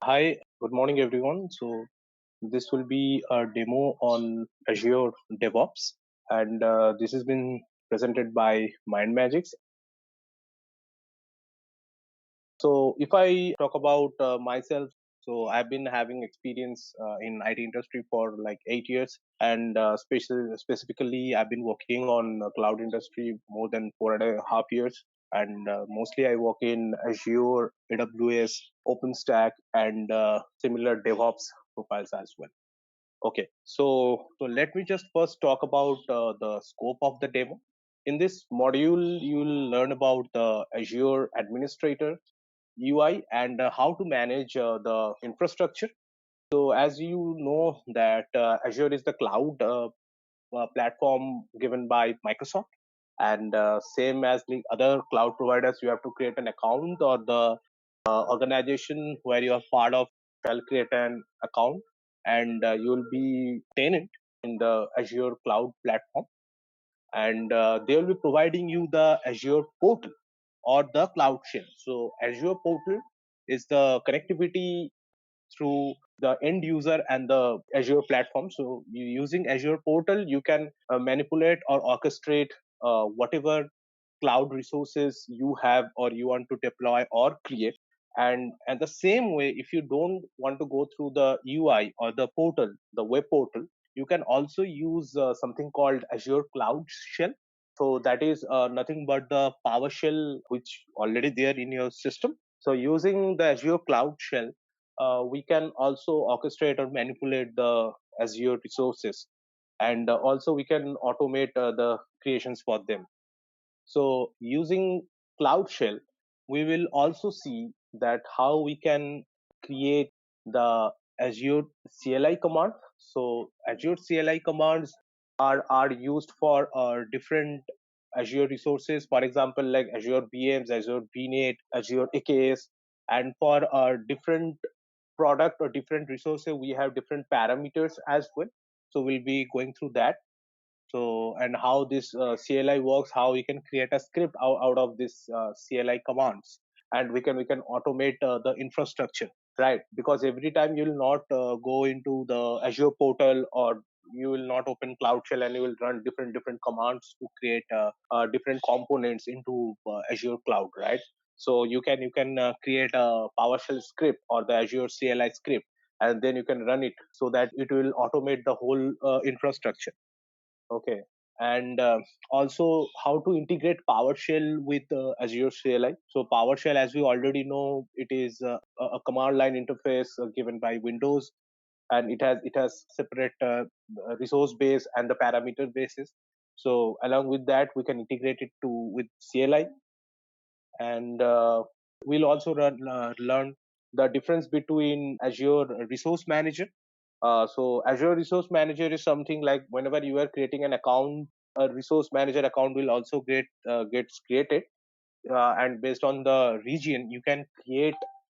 Hi, good morning, everyone. So, this will be a demo on Azure DevOps, and this has been presented by MindMajix. So, if I talk about myself, so I've been having experience in IT industry for like 8 years, and specifically, I've been working on cloud industry more than 4.5 years. And mostly I work in Azure, AWS, OpenStack, and similar DevOps profiles as well. Okay, so let me just first talk about the scope of the demo. In this module, you'll learn about the Azure Administrator, UI, and how to manage the infrastructure. So as you know that Azure is the cloud platform given by Microsoft, and same as the other cloud providers, you have to create an account, or the organization where you are part of shall create an account, and you will be tenant in the Azure cloud platform, and they will be providing you the Azure portal or the cloud shell. So Azure portal is the connectivity through the end user and the Azure platform. So using Azure portal, you can manipulate or orchestrate whatever cloud resources you have or you want to deploy or create. And the same way, if you don't want to go through the UI or the portal, the web portal, you can also use something called Azure Cloud Shell. So that is nothing but the PowerShell which already there in your system. So using the Azure Cloud Shell, we can also orchestrate or manipulate the Azure resources, and also we can automate the creations for them. So using Cloud Shell, we will also see that how we can create the Azure CLI command. So Azure CLI commands are used for different Azure resources. For example, like Azure VMs, Azure VNet, Azure AKS, and for different product or different resources, we have different parameters as well. So we'll be going through that. So, and how this CLI works, how we can create a script out of this CLI commands, and we can automate the infrastructure, right? Because every time you'll not go into the Azure portal, or you will not open Cloud Shell, and you will run different commands to create different components into Azure cloud, right? So you can create a PowerShell script or the Azure CLI script, and then you can run it so that it will automate the whole infrastructure. Okay. And also how to integrate PowerShell with Azure CLI. So PowerShell, as we already know, it is a command line interface given by Windows, and it has separate resource base and the parameter basis. So along with that, we can integrate it to with CLI, and we'll also learn the difference between Azure Resource Manager. So Azure Resource Manager is something like whenever you are creating an account, a Resource Manager account will also gets created, and based on the region, you can create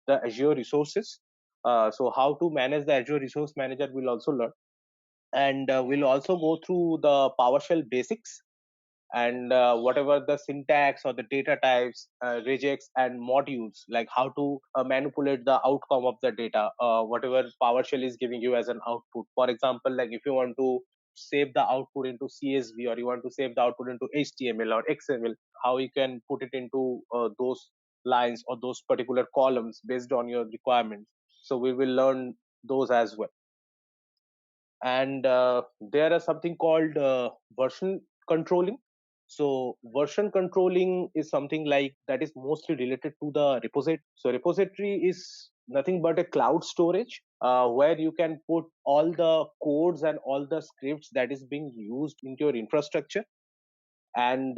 the Azure resources. So how to manage the Azure Resource Manager we'll also learn, and we'll also go through the PowerShell basics, and whatever the syntax or the data types, regex and modules, like how to manipulate the outcome of the data, whatever PowerShell is giving you as an output. For example, like if you want to save the output into CSV, or you want to save the output into HTML or XML, how you can put it into those lines or those particular columns based on your requirements. So we will learn those as well. And there is something called version controlling. So version controlling is something like that is mostly related to the repository. So repository is nothing but a cloud storage where you can put all the codes and all the scripts that is being used into your infrastructure. And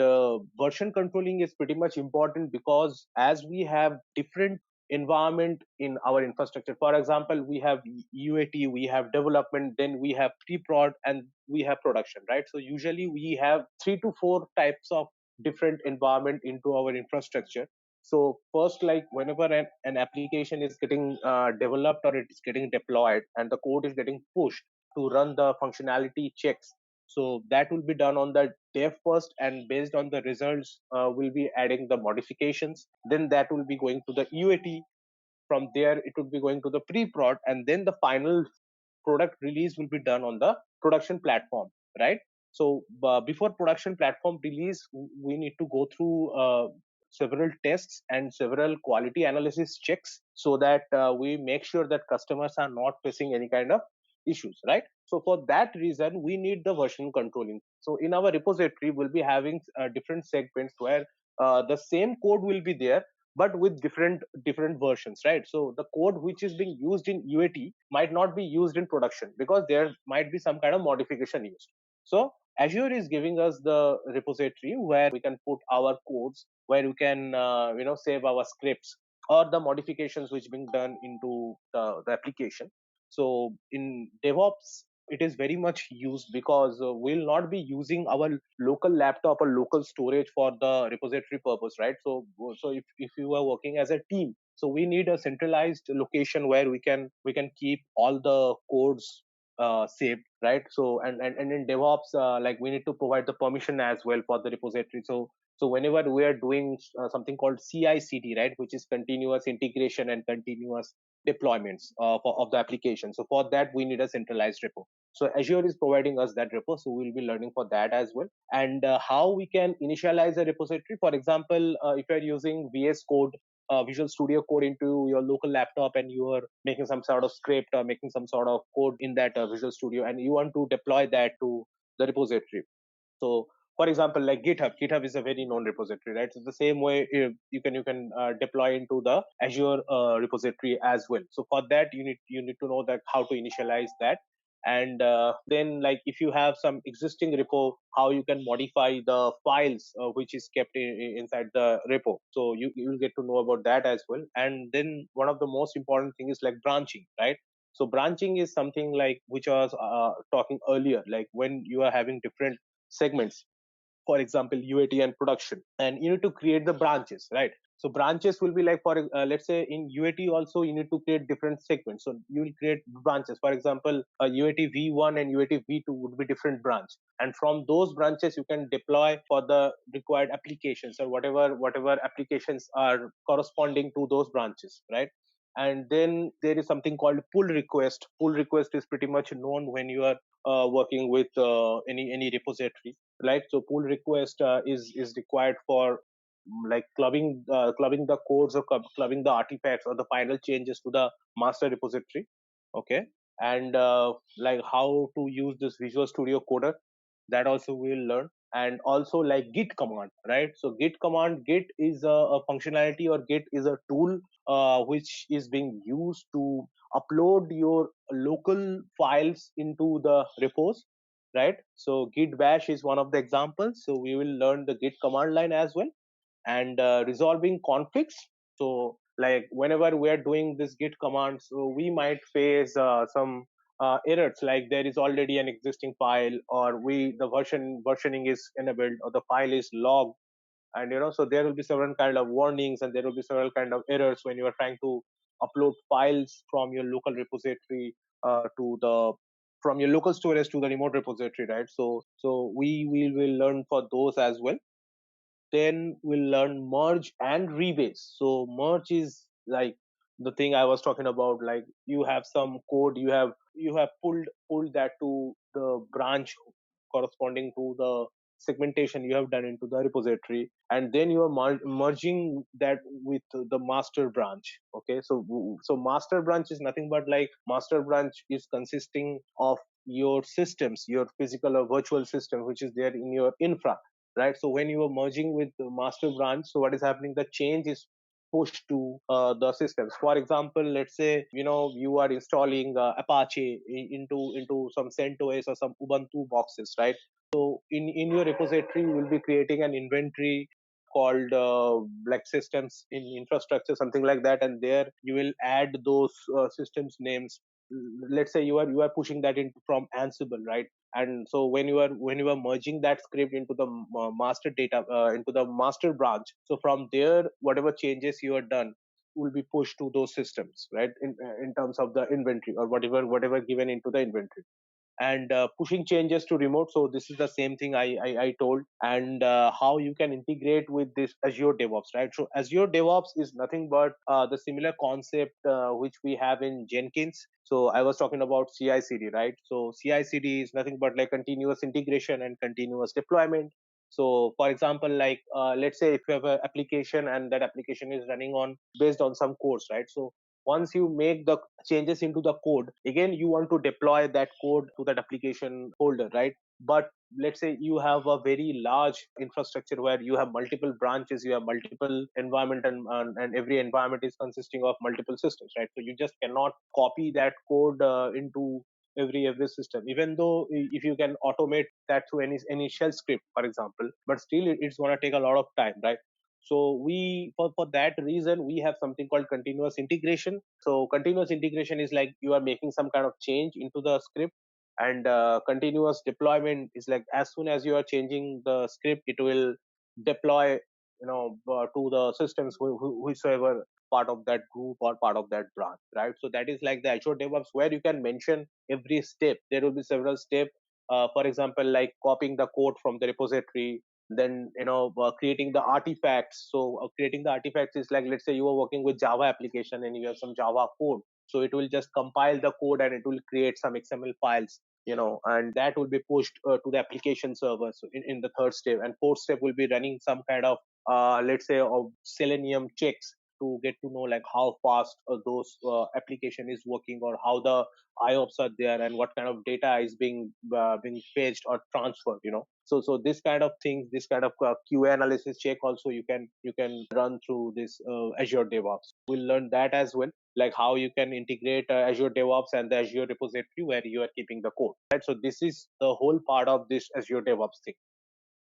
version controlling is pretty much important because as we have different environment in our infrastructure, for example, we have UAT, we have development, then we have pre-prod, and we have production, right? So usually we have 3 to 4 types of different environment into our infrastructure. So first, like whenever an application is getting developed or it is getting deployed and the code is getting pushed to run the functionality checks, so that will be done on the dev first, and based on the results, we'll be adding the modifications. Then that will be going to the UAT, From there, it would be going to the pre-prod, and then the final product release will be done on the production platform, right? So before production platform release, we need to go through several tests and several quality analysis checks, so that we make sure that customers are not facing any kind of issues, right? So for that reason, we need the version controlling. So in our repository, we'll be having different segments where the same code will be there, but with different versions, right? So the code which is being used in UAT might not be used in production, because there might be some kind of modification used. So Azure is giving us the repository where we can put our codes, where we can save our scripts or the modifications which being done into the application. So in DevOps, it is very much used, because we'll not be using our local laptop or local storage for the repository purpose, right? So if you are working as a team, so we need a centralized location where we can keep all the codes saved, right? So and in DevOps, like we need to provide the permission as well for the repository. So whenever we are doing something called CI/CD, right, which is continuous integration and continuous deployments of the application. So for that, we need a centralized repo. So Azure is providing us that repo, so we'll be learning for that as well. And how we can initialize a repository. For example, if you're using VS Code, Visual Studio Code into your local laptop, and you are making some sort of script or making some sort of code in that Visual Studio, and you want to deploy that to the repository. So for example, like GitHub is a very known repository, right? So the same way, you can deploy into the Azure repository as well. So for that, you need to know that how to initialize that. And then, like, if you have some existing repo, how you can modify the files which is kept inside the repo. So you will get to know about that as well. And then one of the most important thing is like branching, right? So branching is something like which I was talking earlier, like when you are having different segments, for example UAT and production, and you need to create the branches, right? So branches will be like, for let's say in UAT also, you need to create different segments, so you will create branches. For example, UAT v1 and UAT v2 would be different branch, and from those branches you can deploy for the required applications, or whatever applications are corresponding to those branches, right? And then there is something called pull request. Pull request is pretty much known when you are working with any repository, right? So pull request is required for like clubbing the codes, or clubbing the artifacts or the final changes to the master repository. Okay. And like how to use this Visual Studio Coder, that also we'll learn. And also like git command, right? So git is a functionality, or git is a tool which is being used to upload your local files into the repos, right? So git bash is one of the examples, so we will learn the git command line as well. And resolving configs. So like whenever we are doing this git command, so we might face some errors, like there is already an existing file, or the versioning is enabled, or the file is logged. And so there will be several kind of warnings, and there will be several kind of errors when you are trying to upload files from your local repository to the from your local storage to the remote repository, right? So we will learn for those as well. Then we'll learn merge and rebase. So merge is like the thing I was talking about, like you have some code, you have pulled that to the branch corresponding to the segmentation you have done into the repository, and then you are merging that with the master branch. Okay. So master branch is nothing but, like, master branch is consisting of your systems, your physical or virtual system which is there in your infra, right? So when you are merging with the master branch, so what is happening, the change is pushed to the systems. For example, let's say you are installing Apache into some CentOS or some Ubuntu boxes, right? So in your repository, you will be creating an inventory called like systems in infrastructure, something like that, and there you will add those systems names. Let's say you are pushing that in from Ansible, right? And so when you are merging that script into the master data into the master branch, so from there whatever changes you are done will be pushed to those systems, right? In terms of the inventory, or whatever given into the inventory. and pushing changes to remote. So this is the same thing I told, and how you can integrate with this Azure DevOps, right? So Azure DevOps is nothing but the similar concept which we have in Jenkins. So I was talking about CI/CD, right? So CI/CD is nothing but like continuous integration and continuous deployment. So for example, like let's say if you have an application and that application is running on based on some course, right? So once you make the changes into the code, again you want to deploy that code to that application folder, right? But let's say you have a very large infrastructure where you have multiple branches, you have multiple environment, and every environment is consisting of multiple systems, right? So you just cannot copy that code into every system, even though if you can automate that through any shell script, for example, but still it's going to take a lot of time, right? So we for that reason we have something called continuous integration. So continuous integration is like you are making some kind of change into the script, and continuous deployment is like as soon as you are changing the script, it will deploy, to the systems whichever part of that group or part of that branch, right? So that is like the Azure DevOps, where you can mention every step. There will be several steps, for example, like copying the code from the repository, then creating the artifacts. So creating the artifacts is like, let's say you are working with Java application and you have some Java code, so it will just compile the code and it will create some XML files, and that will be pushed to the application server. So in the third step, and fourth step will be running some kind of let's say of Selenium checks to get to know like how fast those application is working, or how the IOPS are there, and what kind of data is being fetched or transferred. So this kind of things, this kind of QA analysis check also you can run through this Azure DevOps. We'll learn that as well, like how you can integrate Azure DevOps and the Azure repository where you are keeping the code, right? So this is the whole part of this Azure DevOps thing.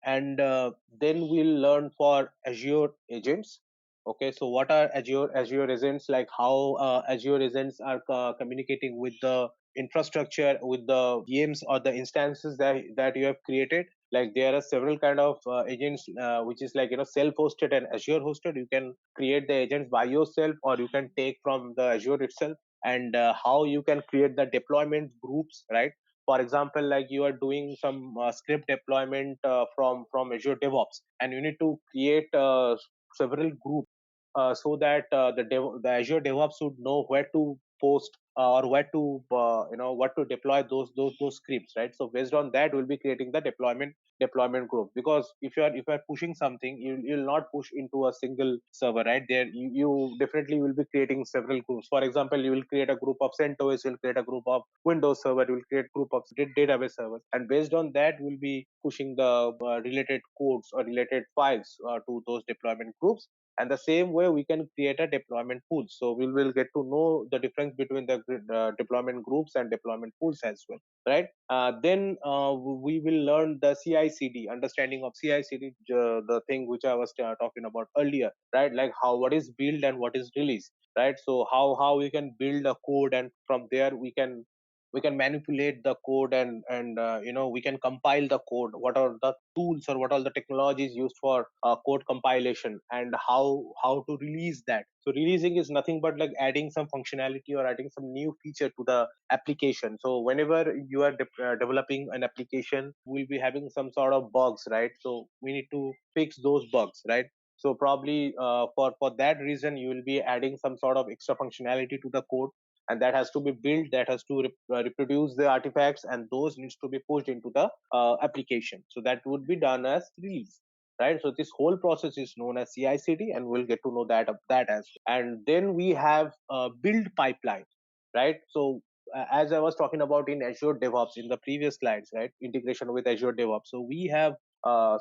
And then we'll learn for Azure agents. Okay, so what are Azure agents? Like how Azure agents are communicating with the infrastructure, with the VMs or the instances that you have created. Like there are several kind of agents, which is like self-hosted and Azure hosted. You can create the agents by yourself, or you can take from the Azure itself. And how you can create the deployment groups, right? For example, like you are doing some script deployment from Azure DevOps, and you need to create several groups, so that the Azure DevOps would know where to post, or where to what to deploy those scripts, right? So based on that, we'll be creating the deployment group. Because if you are pushing something, you'll not push into a single server, right? There you definitely will be creating several groups. For example, you will create a group of CentOS, you'll create a group of Windows server, you will create group of database servers, and based on that, we'll be pushing the related codes or related files to those deployment groups. And the same way we can create a deployment pool, so we will get to know the difference between the deployment groups and deployment pools as well, right? Then we will learn the CI/CD, understanding of CI/CD, the thing which I was talking about earlier, right? Like how what is build and what is release, right? So how we can build a code, and from there we can manipulate the code, and we can compile the code. What are the tools or what are the technologies used for code compilation, and how to release that. So releasing is nothing but like adding some functionality or adding some new feature to the application. So whenever you are developing an application, we'll be having some sort of bugs, right? So we need to fix those bugs, right? So probably for that reason, you will be adding some sort of extra functionality to the code, and that has to be built, that has to reproduce the artifacts, and those needs to be pushed into the application. So that would be done as release, right? So this whole process is known as CI/CD, and we'll get to know that as well. And then we have build pipeline, right? So as I was talking about in Azure DevOps in the previous slides, right, integration with Azure DevOps, so we have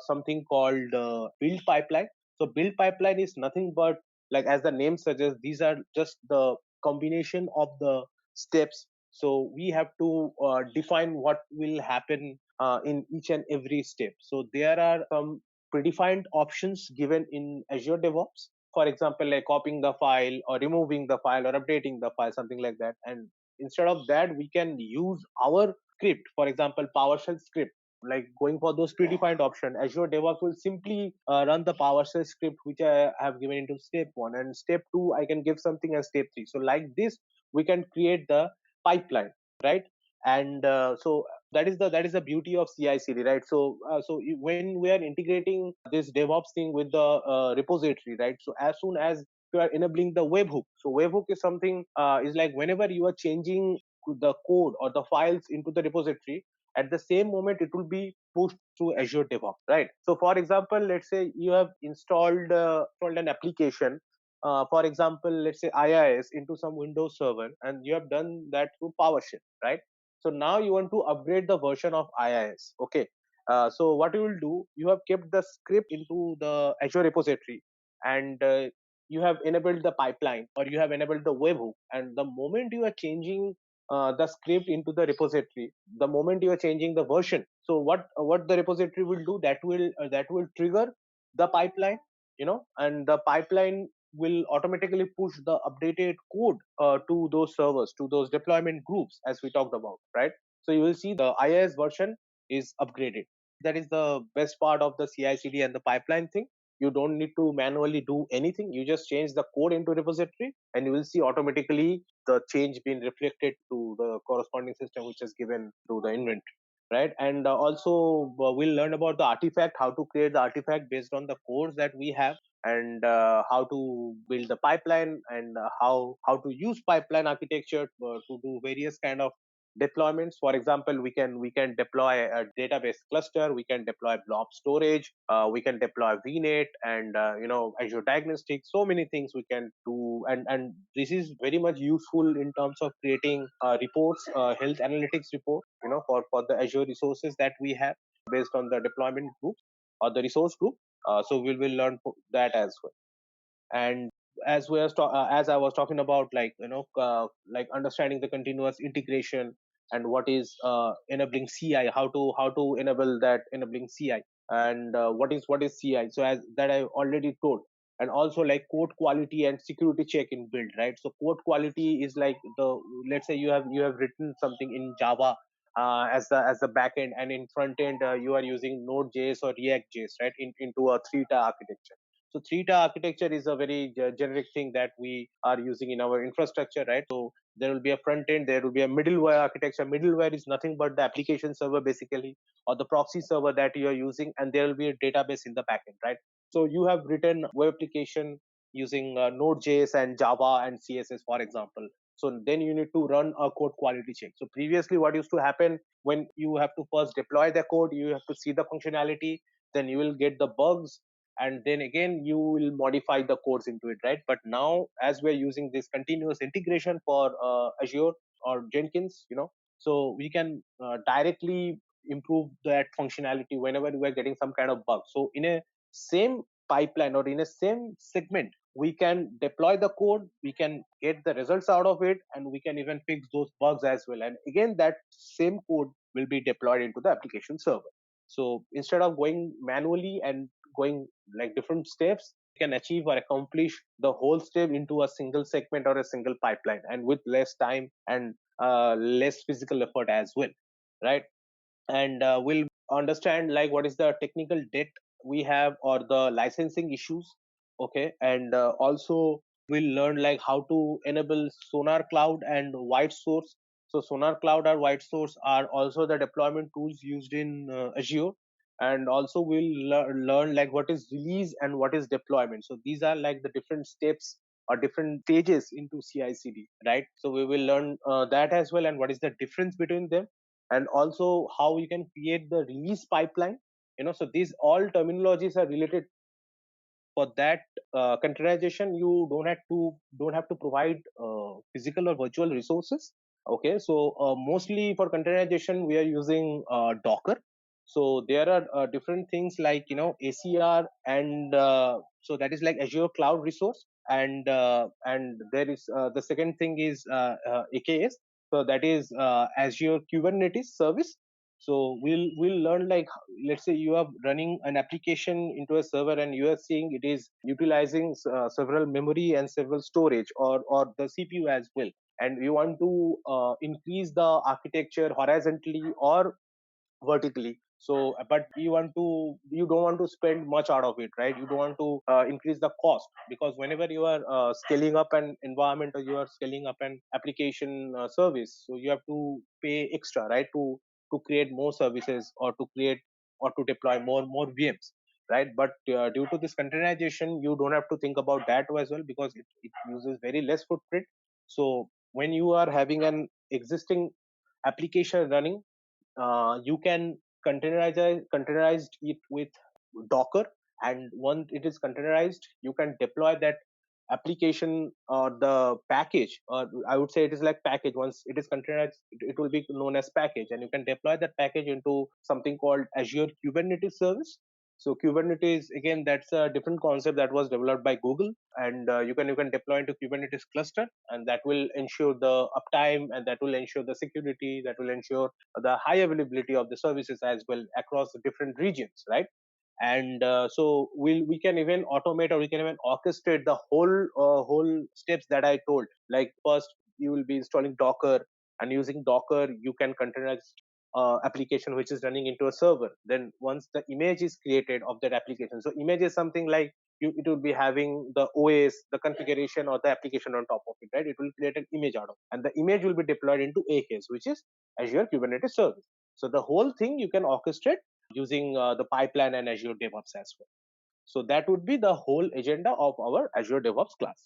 something called build pipeline. So build pipeline is nothing but, like as the name suggests, these are just the combination of the steps. So we have to define what will happen in each and every step. So there are some predefined options given in Azure DevOps. For example, like copying the file or removing the file or updating the file, something like that. And instead of that, we can use our script, for example, PowerShell script. Like going for those predefined option, Azure DevOps will simply run the PowerShell script which I have given into step 1, and step 2 I can give something as step 3. So like this, we can create the pipeline, right? And so that is the beauty of CI/CD, right? When we are integrating this DevOps thing with the repository, right? So as soon as you are enabling the webhook, so webhook is something is like whenever you are changing the code or the files into the repository, at the same moment it will be pushed to Azure DevOps, right? So for example, let's say you have installed an application, for example, let's say IIS into some Windows server, and you have done that through PowerShell, right? So now you want to upgrade the version of IIS. Okay. So what you will do, you have kept the script into the Azure repository, and you have enabled the pipeline, or you have enabled the webhook. And the moment you are changing the script into the repository, the moment you are changing the version, so what the repository will do, that will trigger the pipeline, and the pipeline will automatically push the updated code to those servers, to those deployment groups, as we talked about, right? So you will see the IIS version is upgraded. That is the best part of the CI/CD and the pipeline thing. You don't need to manually do anything. You just change the code into repository, and you will see automatically the change being reflected to the corresponding system, which is given to the inventory, right? And also we'll learn about the artifact, how to create the artifact based on the codes that we have, and how to build the pipeline, and how to use pipeline architecture to do various kind of deployments. For example, we can deploy a database cluster, we can deploy blob storage, we can deploy VNet, and Azure Diagnostics. So many things we can do, and this is very much useful in terms of creating reports, health analytics report, for the Azure resources that we have based on the deployment group or the resource group. So we will learn that as well. And as I was talking about, like like understanding the continuous integration, and what is enabling CI, how to enable that enabling CI, and what is CI. So as that I already told. And also like code quality and security check in build, right? So code quality is like the, let's say you have written something in Java as the backend, and in front end you are using Node.js or React.js, right? Into a three-tier architecture. So three-tier architecture is a very generic thing that we are using in our infrastructure, right? So there will be a front end, there will be a middleware architecture. Middleware is nothing but the application server basically, or the proxy server that you are using, and there will be a database in the backend, right? So you have written web application using Node.js and Java and CSS, for example. So then you need to run a code quality check. So previously, what used to happen, when you have to first deploy the code, you have to see the functionality, then you will get the bugs, and then again you will modify the codes into it, right? But now, as we're using this continuous integration for Azure or Jenkins, so we can directly improve that functionality whenever we're getting some kind of bug. So in a same pipeline, or in a same segment, we can deploy the code, we can get the results out of it, and we can even fix those bugs as well. And again, that same code will be deployed into the application server. So instead of going manually and going like different steps, you can achieve or accomplish the whole step into a single segment or a single pipeline, and with less time and less physical effort as well, right? And we'll understand like what is the technical debt we have, or the licensing issues. Okay. And also we'll learn like how to enable Sonar Cloud and White Source. So Sonar Cloud or White Source are also the deployment tools used in Azure. And also we'll learn like what is release and what is deployment. So these are like the different steps or different stages into CI/CD, right? So we will learn that as well, and what is the difference between them, and also how you can create the release pipeline. So these all terminologies are related. For that containerization, you don't have to provide physical or virtual resources. Okay. So mostly for containerization we are using Docker. So there are different things like ACR, and so that is like Azure Cloud Resource. And there is the second thing is AKS. So that is Azure Kubernetes Service. So we'll learn like, let's say you are running an application into a server, and you are seeing it is utilizing several memory and several storage, or the CPU as well, and you want to increase the architecture horizontally or vertically. So, but you don't want to spend much out of it, right? You don't want to increase the cost, because whenever you are scaling up an environment or you are scaling up an application service, so you have to pay extra, right, to create more services, or to create or to deploy more VMs, right? But due to this containerization, you don't have to think about that as well, because it uses very less footprint. So when you are having an existing application running, you can containerize it with Docker, and once it is containerized, you can deploy that application or the package, or I would say it is like package. Once it is containerized, it will be known as package, and you can deploy that package into something called Azure Kubernetes service. So Kubernetes, again, that's a different concept that was developed by Google, and you can deploy into Kubernetes cluster, and that will ensure the uptime, and that will ensure the security, that will ensure the high availability of the services as well across the different regions, right? And so we can even automate, or we can even orchestrate the whole steps that I told. Like, first you will be installing Docker, and using Docker you can containerize application which is running into a server. Then once the image is created of that application, so image is something like, it will be having the OS, the configuration, or the application on top of it, right? It will create an image out of it, and the image will be deployed into AKS, which is Azure Kubernetes Service. So the whole thing you can orchestrate using the pipeline and Azure DevOps as well. So that would be the whole agenda of our Azure DevOps class.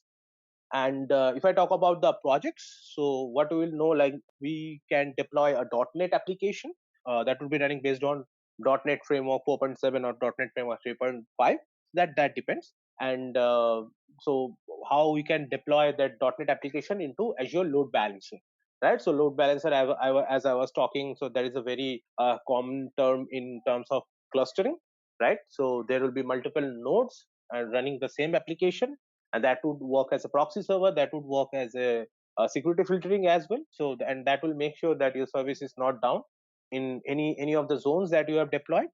And if I talk about the projects, so what we will know, like, we can deploy a .NET application that will be running based on .NET Framework 4.7 or .NET Framework 3.5. That depends. And so how we can deploy that .NET application into Azure Load Balancer, right? So load balancer, as I was talking, so that is a very common term in terms of clustering, right? So there will be multiple nodes running the same application, and that would work as a proxy server, that would work as a security filtering as well. So and that will make sure that your service is not down in any of the zones that you have deployed.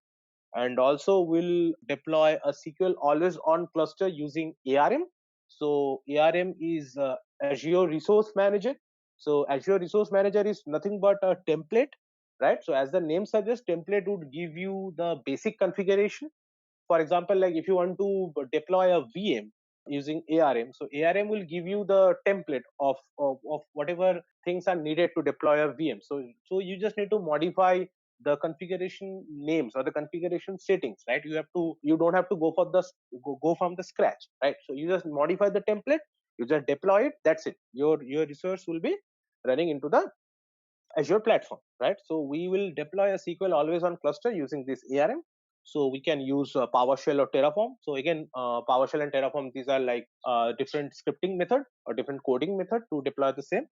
And also we'll deploy a SQL always on cluster using ARM. So ARM is Azure Resource Manager. So Azure Resource Manager is nothing but a template, right? So as the name suggests, template would give you the basic configuration. For example, like if you want to deploy a VM using ARM, so ARM will give you the template of whatever things are needed to deploy a VM. So you just need to modify the configuration names or the configuration settings, right? You don't have to go from the scratch, right? So you just modify the template, you just deploy it, that's it. Your resource will be running into the Azure platform, right? So we will deploy a SQL always on cluster using this ARM. So we can use PowerShell or Terraform. So again, PowerShell and Terraform, these are like different scripting method or different coding method to deploy the same.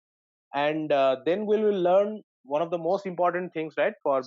And then we will learn one of the most important things, right, for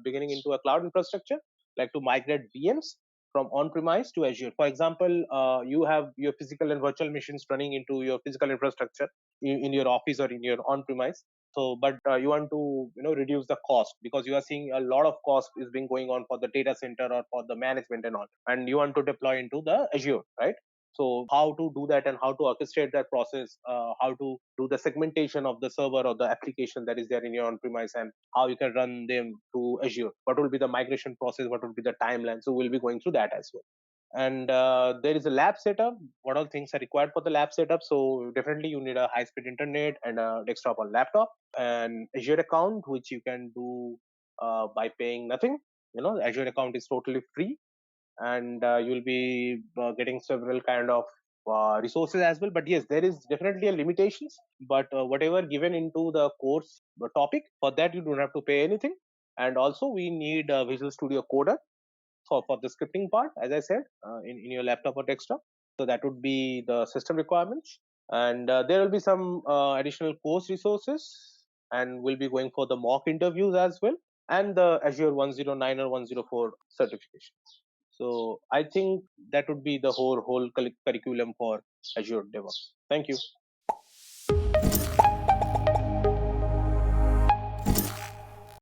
beginning into a cloud infrastructure, like to migrate VMs from on-premise to Azure. For example, you have your physical and virtual machines running into your physical infrastructure in your office or in your on-premise. So but you want to reduce the cost, because you are seeing a lot of cost is being going on for the data center or for the management and all, and you want to deploy into the Azure, right? So how to do that, and how to orchestrate that process, how to do the segmentation of the server or the application that is there in your on-premise, and how you can run them to Azure, what will be the migration process, what will be the timeline. So we'll be going through that as well. And there is a lab setup. What all things are required for the lab setup? So definitely you need a high speed internet and a desktop or laptop, and Azure account, which you can do by paying nothing. Azure account is totally free, and you'll be getting several kind of resources as well. But yes, there is definitely a limitations, but whatever given into the course topic, for that you don't have to pay anything. And also we need a Visual Studio Coder for the scripting part, as I said, in your laptop or desktop. So that would be the system requirements. And there will be some additional course resources, and we'll be going for the mock interviews as well, and the Azure 109 or 104 certification. So I think that would be the whole curriculum for Azure DevOps. Thank you.